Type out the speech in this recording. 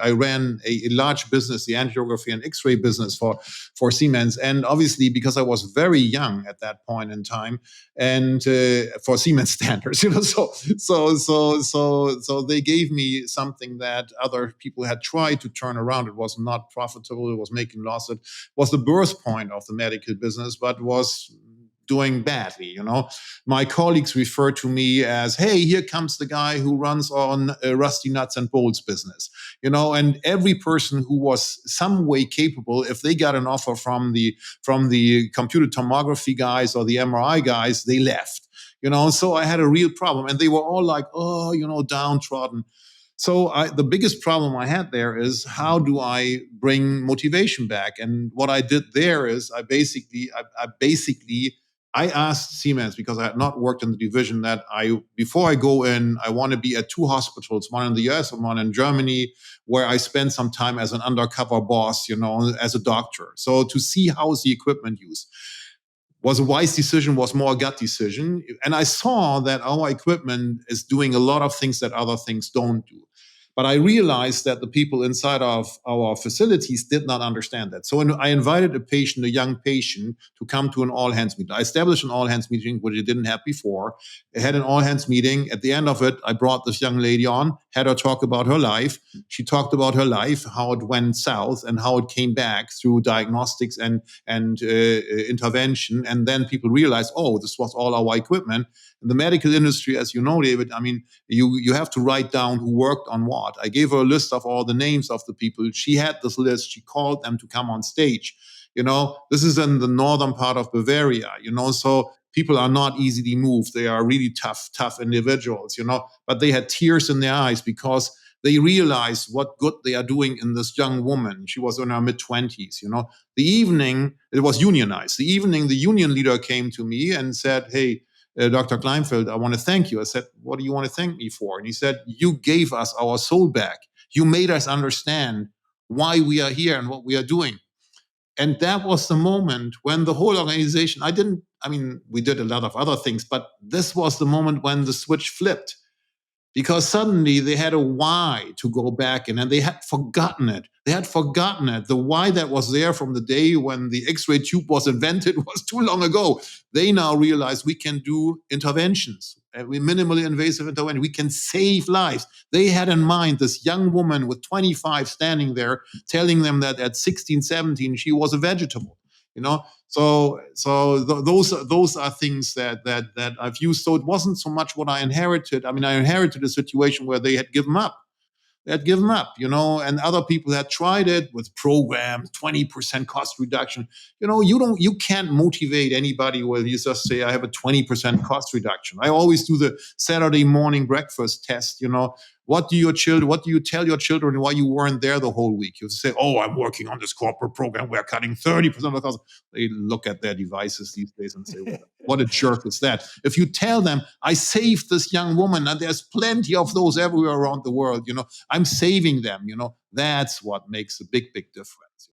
I ran a large business, the angiography and X-ray business for Siemens. And obviously, because I was very young at that point in time, and for Siemens standards, so they gave me something that other people had tried to turn around. It was not profitable. It was making loss. It was the birth point of the medical business, but was doing badly. My colleagues refer to me as, hey, here comes the guy who runs on rusty nuts and bolts business. And every person who was some way capable, if they got an offer from the computer tomography guys or the MRI guys, they left. So I had a real problem, and they were all like, oh, downtrodden. So the biggest problem I had there is, how do I bring motivation back? And what I did there is I asked Siemens, because I had not worked in the division, that before I go in, I want to be at 2 hospitals, one in the US and one in Germany, where I spend some time as an undercover boss, as a doctor. So to see how's the equipment used. Was a wise decision, was more a gut decision. And I saw that our equipment is doing a lot of things that other things don't do. But I realized that the people inside of our facilities did not understand that. So I invited a young patient, to come to an all-hands meeting. I established an all-hands meeting, which I didn't have before. I had an all-hands meeting. At the end of it, I brought this young lady on, had her talk about her life. She talked about her life, how it went south and how it came back through diagnostics and intervention. And then people realized, oh, this was all our equipment. In the medical industry, as you know, David, you have to write down who worked on what. I gave her a list of all the names of the people. She had this list. She called them to come on stage. This is in the northern part of Bavaria, so people are not easily moved. They are really tough individuals, but they had tears in their eyes because they realized what good they are doing in this young woman. She was in her mid-20s, The evening, it was unionized. The evening, the union leader came to me and said, hey, Dr. Kleinfeld, I want to thank you. I said, what do you want to thank me for? And he said, you gave us our soul back. You made us understand why we are here and what we are doing. And that was the moment when the whole organization, we did a lot of other things, but this was the moment when the switch flipped. Because suddenly they had a why to go back in, and they had forgotten it. The why that was there from the day when the X-ray tube was invented was too long ago. They now realize we can do interventions. We minimally invasive intervention. We can save lives. They had in mind this young woman with 25 standing there, telling them that at 16, 17, she was a vegetable. So those are things that I've used. So it wasn't so much what I inherited. I inherited a situation where they had given up. And other people had tried it with programs, 20% cost reduction. You can't motivate anybody where you just say, I have a 20% cost reduction. I always do the Saturday morning breakfast test. What do you tell your children why you weren't there the whole week? You say, oh, I'm working on this corporate program. We're cutting 30% of the cost. They look at their devices these days and say, what a jerk is that? If you tell them, I saved this young woman, and there's plenty of those everywhere around the world, I'm saving them, that's what makes a big, big difference.